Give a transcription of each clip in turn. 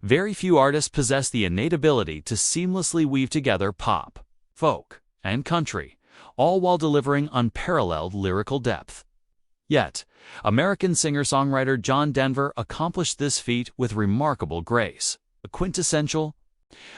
Very few artists possess the innate ability to seamlessly weave together pop, folk, and country, all while delivering unparalleled lyrical depth. Yet, American singer-songwriter John Denver accomplished this feat with remarkable grace. A quintessential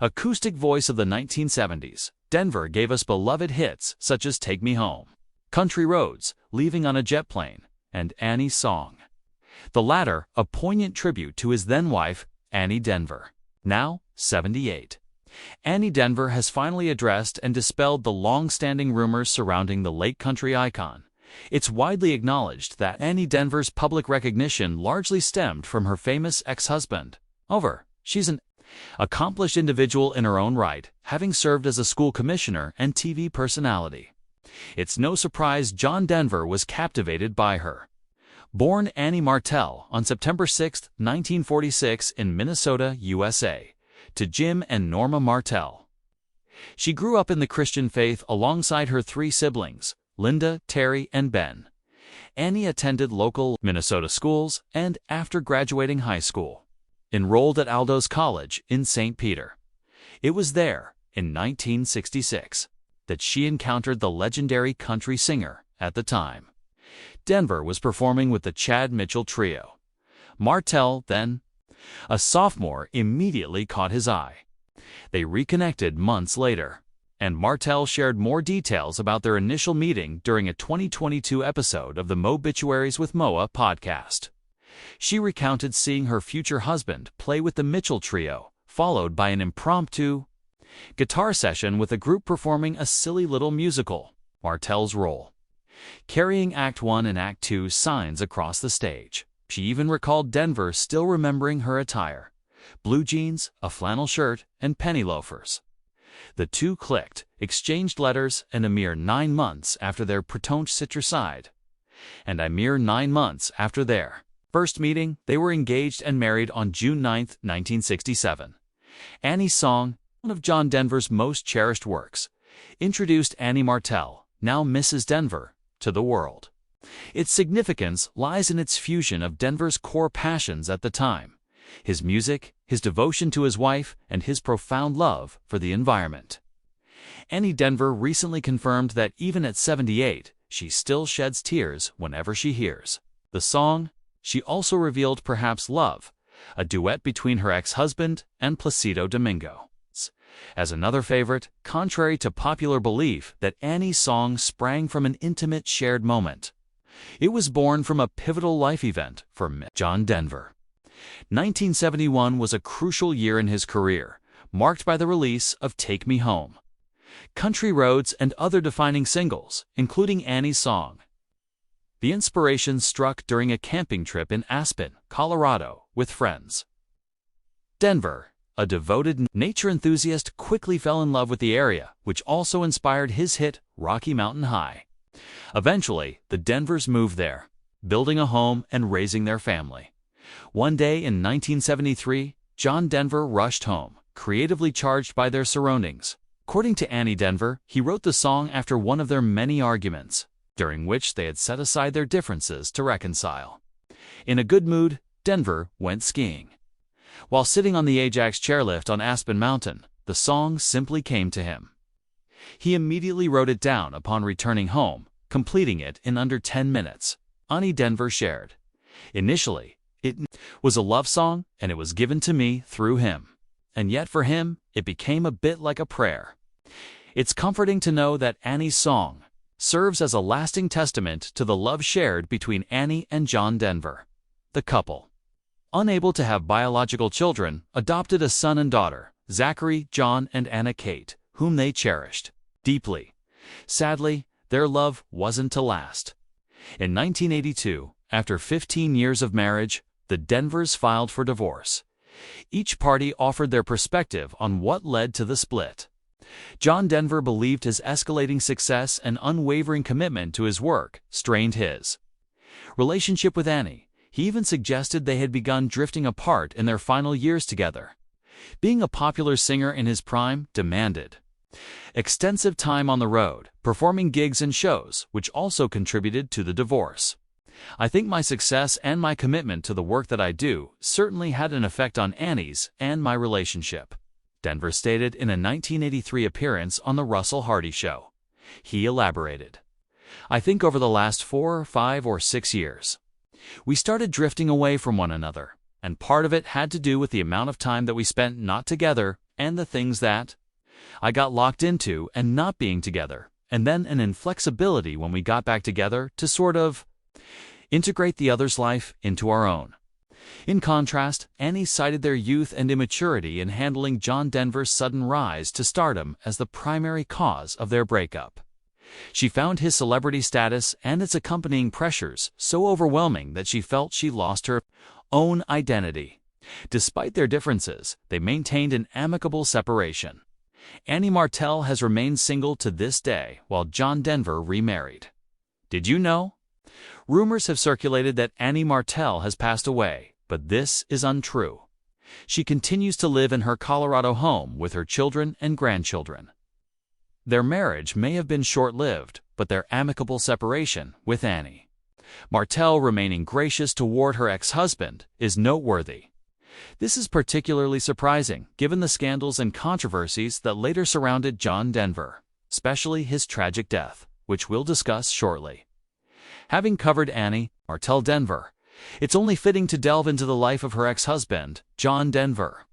acoustic voice of the 1970s, Denver gave us beloved hits such as Take Me Home, Country Roads, Leaving on a Jet Plane, and Annie's Song. The latter a poignant tribute to his then-wife, Annie Denver, now 78. Annie Denver has finally addressed and dispelled the long-standing rumors surrounding the late country icon. It's widely acknowledged that Annie Denver's public recognition largely stemmed from her famous ex-husband. She's an accomplished individual in her own right, having served as a school commissioner and TV personality. It's no surprise John Denver was captivated by her. Born Annie Martell on September 6, 1946 in Minnesota, USA, to Jim and Norma Martell. She grew up in the Christian faith alongside her three siblings, Linda, Terry, and Ben. Annie attended local Minnesota schools and, after graduating high school, enrolled at Aldo's College in St. Peter. It was there, in 1966, that she encountered the legendary country singer at the time. Denver was performing with the Chad Mitchell Trio. Martell, then a sophomore, immediately caught his eye. They reconnected months later, and Martell shared more details about their initial meeting during a 2022 episode of the Mobituaries with Moa podcast. She recounted seeing her future husband play with the Mitchell Trio, followed by an impromptu guitar session with a group performing a silly little musical, Martell's role, carrying Act 1 and Act 2 signs across the stage. She even recalled Denver still remembering her attire: blue jeans, a flannel shirt, and penny loafers. The two clicked, exchanged letters, and a mere 9 months after their Pratonch Citruside, and a mere 9 months after their first meeting, they were engaged and married on June 9, 1967. Annie's Song, one of John Denver's most cherished works, introduced Annie Martell, now Mrs. Denver, to the world. Its significance lies in its fusion of Denver's core passions at the time: his music, his devotion to his wife, and his profound love for the environment. Annie Denver recently confirmed that even at 78, she still sheds tears whenever she hears the song. She also revealed Perhaps Love, a duet between her ex-husband and Placido Domingo, as another favorite, contrary to popular belief that Annie's Song sprang from an intimate shared moment. It was born from a pivotal life event for John Denver. 1971 was a crucial year in his career, marked by the release of Take Me Home, Country Roads, and other defining singles, including Annie's Song. The inspiration struck during a camping trip in Aspen, Colorado, with friends. Denver, a devoted nature enthusiast, quickly fell in love with the area, which also inspired his hit, Rocky Mountain High. Eventually, the Denvers moved there, building a home and raising their family. One day in 1973, John Denver rushed home, creatively charged by their surroundings. According to Annie Denver, he wrote the song after one of their many arguments, during which they had set aside their differences to reconcile. In a good mood, Denver went skiing. While sitting on the Ajax chairlift on Aspen Mountain, the song simply came to him. He immediately wrote it down upon returning home, completing it in under 10 minutes. Annie Denver shared, "Initially, it was a love song, and it was given to me through him. And yet for him, it became a bit like a prayer. It's comforting to know that Annie's Song serves as a lasting testament to the love shared between Annie and John Denver." The couple, unable to have biological children, adopted a son and daughter, Zachary, John, and Anna Kate, whom they cherished deeply. Sadly, their love wasn't to last. In 1982, after 15 years of marriage, the Denvers filed for divorce. Each party offered their perspective on what led to the split. John Denver believed his escalating success and unwavering commitment to his work strained his relationship with Annie. He even suggested they had begun drifting apart in their final years together. Being a popular singer in his prime demanded extensive time on the road, performing gigs and shows, which also contributed to the divorce. I think my success and my commitment to the work that I do certainly had an effect on Annie's and my relationship," Denver stated in a 1983 appearance on The Russell Hardy Show. He elaborated, "I think over the last 4, 5, or 6 years, we started drifting away from one another, and part of it had to do with the amount of time that we spent not together and the things that I got locked into and not being together, and then an inflexibility when we got back together to sort of integrate the other's life into our own." In contrast, Annie cited their youth and immaturity in handling John Denver's sudden rise to stardom as the primary cause of their breakup. She found his celebrity status and its accompanying pressures so overwhelming that she felt she lost her own identity. Despite their differences, they maintained an amicable separation. Annie Martell has remained single to this day, while John Denver remarried. Did you know? Rumors have circulated that Annie Martell has passed away, but this is untrue. She continues to live in her Colorado home with her children and grandchildren. Their marriage may have been short-lived, but their amicable separation with Annie Martell remaining gracious toward her ex-husband is noteworthy. This is particularly surprising given the scandals and controversies that later surrounded John Denver, especially his tragic death, which we'll discuss shortly. Having covered Annie Martell Denver, it's only fitting to delve into the life of her ex-husband, John Denver.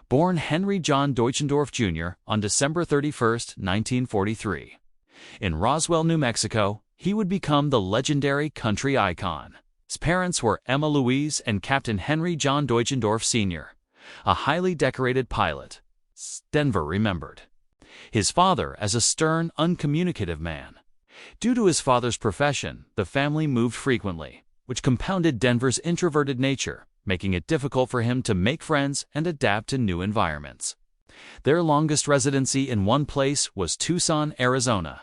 Born Henry John Deutschendorf Jr. on December 31, 1943. In Roswell, New Mexico, he would become the legendary country icon. His parents were Emma Louise and Captain Henry John Deutschendorf Sr., a highly decorated pilot, Denver remembered. His father as a stern, uncommunicative man. Due to his father's profession, the family moved frequently, which compounded Denver's introverted nature, making it difficult for him to make friends and adapt to new environments. Their longest residency in one place was Tucson, Arizona.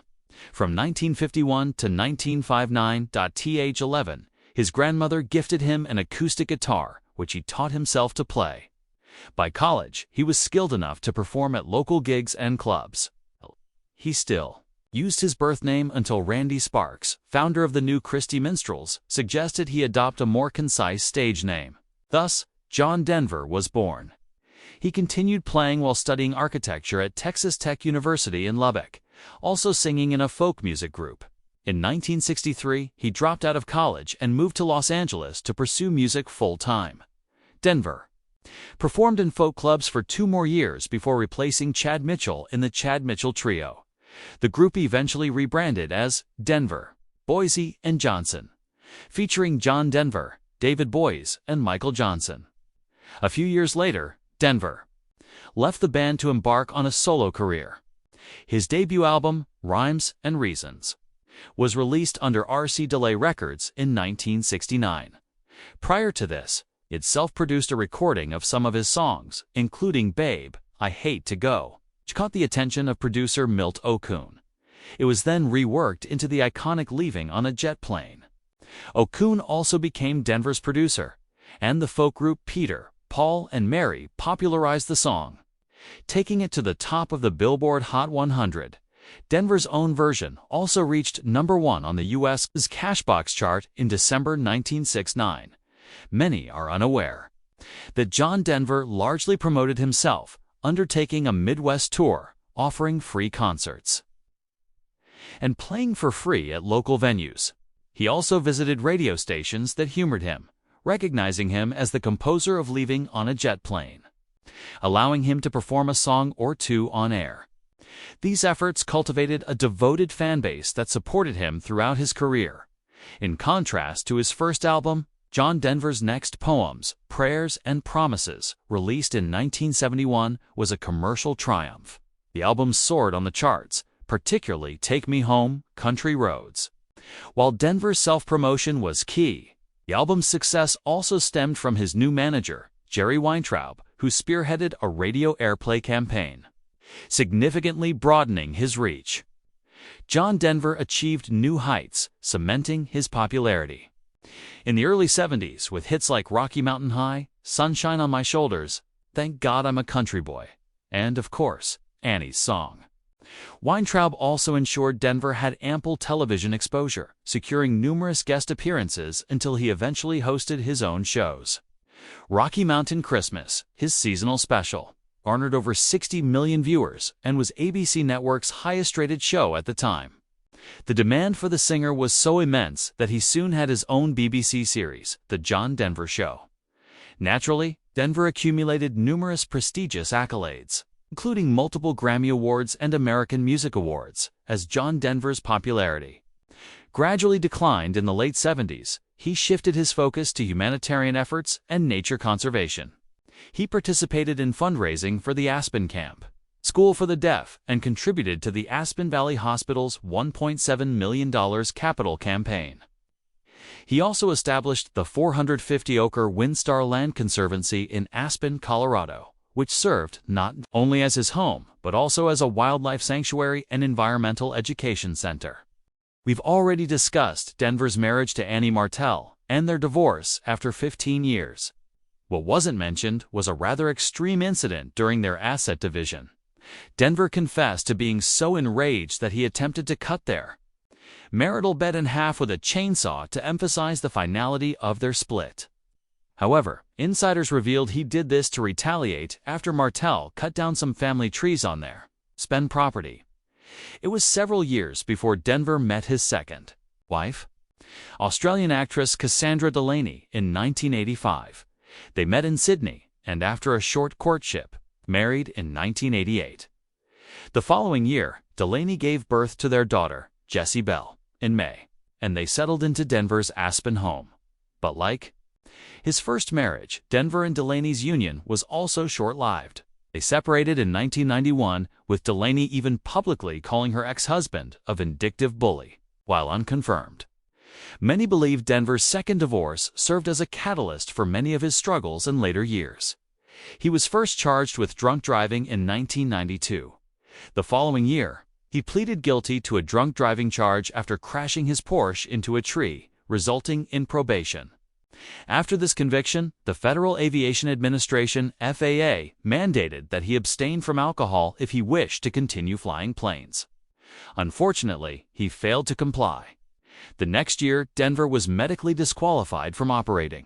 From 1951 to 1959. At age 11, his grandmother gifted him an acoustic guitar, which he taught himself to play. By college, he was skilled enough to perform at local gigs and clubs. He still used his birth name until Randy Sparks, founder of the New Christy Minstrels, suggested he adopt a more concise stage name. Thus, John Denver was born. He continued playing while studying architecture at Texas Tech University in Lubbock, also singing in a folk music group. In 1963, he dropped out of college and moved to Los Angeles to pursue music full-time. Denver performed in folk clubs for 2 more years before replacing Chad Mitchell in the Chad Mitchell Trio. The group eventually rebranded as Denver, Boise, and Johnson, featuring John Denver, David Boies, and Michael Johnson. A few years later, Denver left the band to embark on a solo career. His debut album, Rhymes and Reasons, was released under RC Delay Records in 1969. Prior to this, he had self-produced a recording of some of his songs, including Babe, I Hate to Go, which caught the attention of producer Milt O'Coon. It was then reworked into the iconic Leaving on a Jet Plane. O'Coon also became Denver's producer, and the folk group Peter, Paul, and Mary popularized the song, taking it to the top of the Billboard Hot 100. Denver's own version also reached #1 on the U.S.'s Cashbox chart in December 1969. Many are unaware that John Denver largely promoted himself, undertaking a Midwest tour, offering free concerts, and playing for free at local venues. He also visited radio stations that humored him, recognizing him as the composer of Leaving on a Jet Plane, allowing him to perform a song or two on air. These efforts cultivated a devoted fan base that supported him throughout his career. In contrast to his first album, John Denver's next, Poems, Prayers, and Promises, released in 1971, was a commercial triumph. The album soared on the charts, particularly Take Me Home, Country Roads. While Denver's self-promotion was key, the album's success also stemmed from his new manager, Jerry Weintraub, who spearheaded a radio airplay campaign, significantly broadening his reach. John Denver achieved new heights, cementing his popularity. In the early 70s, with hits like Rocky Mountain High, Sunshine on My Shoulders, Thank God I'm a Country Boy, and, of course, Annie's Song, Weintraub also ensured Denver had ample television exposure, securing numerous guest appearances until he eventually hosted his own shows. Rocky Mountain Christmas, his seasonal special, garnered over 60 million viewers and was ABC Network's highest-rated show at the time. The demand for the singer was so immense that he soon had his own BBC series, The John Denver Show. Naturally, Denver accumulated numerous prestigious accolades, including multiple Grammy Awards and American Music Awards, as John Denver's popularity gradually declined in the late 70s. He shifted his focus to humanitarian efforts and nature conservation. He participated in fundraising for the Aspen Camp School for the Deaf and contributed to the Aspen Valley Hospital's $1.7 million capital campaign. He also established the 450-acre WinStar Land Conservancy in Aspen, Colorado, which served not only as his home, but also as a wildlife sanctuary and environmental education center. We've already discussed Denver's marriage to Annie Martell and their divorce after 15 years. What wasn't mentioned was a rather extreme incident during their asset division. Denver confessed to being so enraged that he attempted to cut their marital bed in half with a chainsaw to emphasize the finality of their split. However, insiders revealed he did this to retaliate after Martell cut down some family trees on their spend property. It was several years before Denver met his second wife, Australian actress Cassandra Delaney, in 1985. They met in Sydney, and after a short courtship, married in 1988. The following year, Delaney gave birth to their daughter, Jessie Bell, in May, and they settled into Denver's Aspen home. But like his first marriage, Denver and Delaney's union was also short-lived. They separated in 1991, with Delaney even publicly calling her ex-husband a vindictive bully, while unconfirmed. Many believe Denver's second divorce served as a catalyst for many of his struggles in later years. He was first charged with drunk driving in 1992. The following year, he pleaded guilty to a drunk driving charge after crashing his Porsche into a tree, resulting in probation. After this conviction, the Federal Aviation Administration (FAA) mandated that he abstain from alcohol if he wished to continue flying planes. Unfortunately, he failed to comply. The next year, Denver was medically disqualified from operating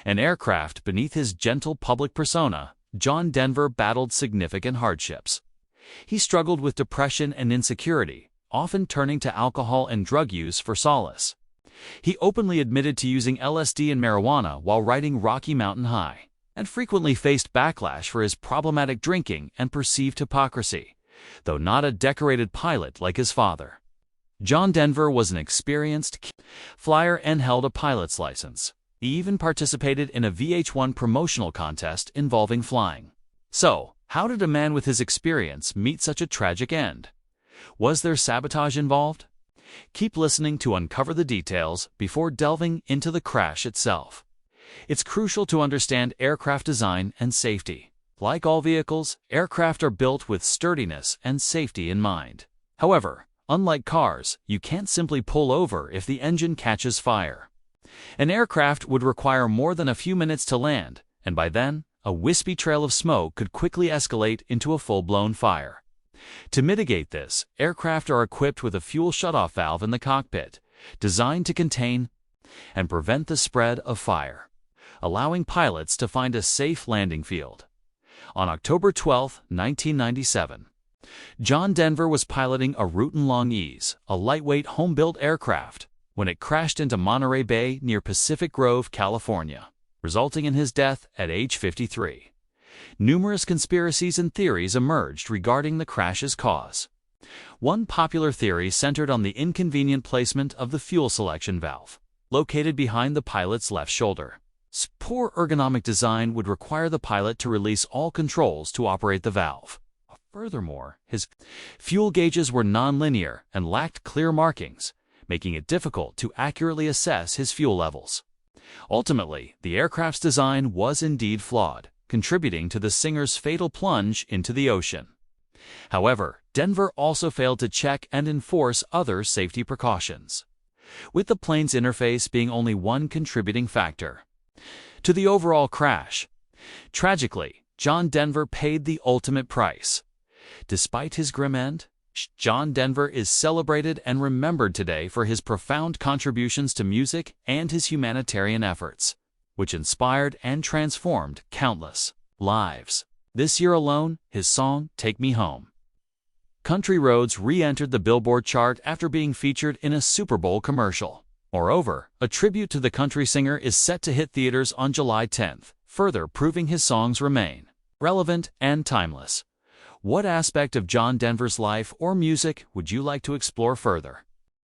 an aircraft. Beneath his gentle public persona, John Denver battled significant hardships. He struggled with depression and insecurity, often turning to alcohol and drug use for solace. He openly admitted to using LSD and marijuana while riding Rocky Mountain High, and frequently faced backlash for his problematic drinking and perceived hypocrisy, though not a decorated pilot like his father. John Denver was an experienced flyer and held a pilot's license. He even participated in a VH1 promotional contest involving flying. So, how did a man with his experience meet such a tragic end? Was there sabotage involved? Keep listening to uncover the details before delving into the crash itself. It's crucial to understand aircraft design and safety. Like all vehicles, aircraft are built with sturdiness and safety in mind. However, unlike cars, you can't simply pull over if the engine catches fire. An aircraft would require more than a few minutes to land, and by then, a wispy trail of smoke could quickly escalate into a full-blown fire. To mitigate this, aircraft are equipped with a fuel shutoff valve in the cockpit, designed to contain and prevent the spread of fire, allowing pilots to find a safe landing field. On October 12, 1997, John Denver was piloting a Rutan Long-Ease, a lightweight home-built aircraft, when it crashed into Monterey Bay near Pacific Grove, California, resulting in his death at age 53. Numerous conspiracies and theories emerged regarding the crash's cause. One popular theory centered on the inconvenient placement of the fuel selection valve, located behind the pilot's left shoulder. Poor ergonomic design would require the pilot to release all controls to operate the valve. Furthermore, his fuel gauges were non-linear and lacked clear markings, making it difficult to accurately assess his fuel levels. Ultimately, the aircraft's design was indeed flawed, contributing to the singer's fatal plunge into the ocean. However, Denver also failed to check and enforce other safety precautions, with the plane's interface being only one contributing factor to the overall crash. Tragically, John Denver paid the ultimate price. Despite his grim end, John Denver is celebrated and remembered today for his profound contributions to music and his humanitarian efforts, which inspired and transformed countless lives. This year alone, his song, "Take Me Home." Country Roads re-entered the Billboard chart after being featured in a Super Bowl commercial. Moreover, a tribute to the country singer is set to hit theaters on July 10th, further proving his songs remain relevant and timeless. What aspect of John Denver's life or music would you like to explore further?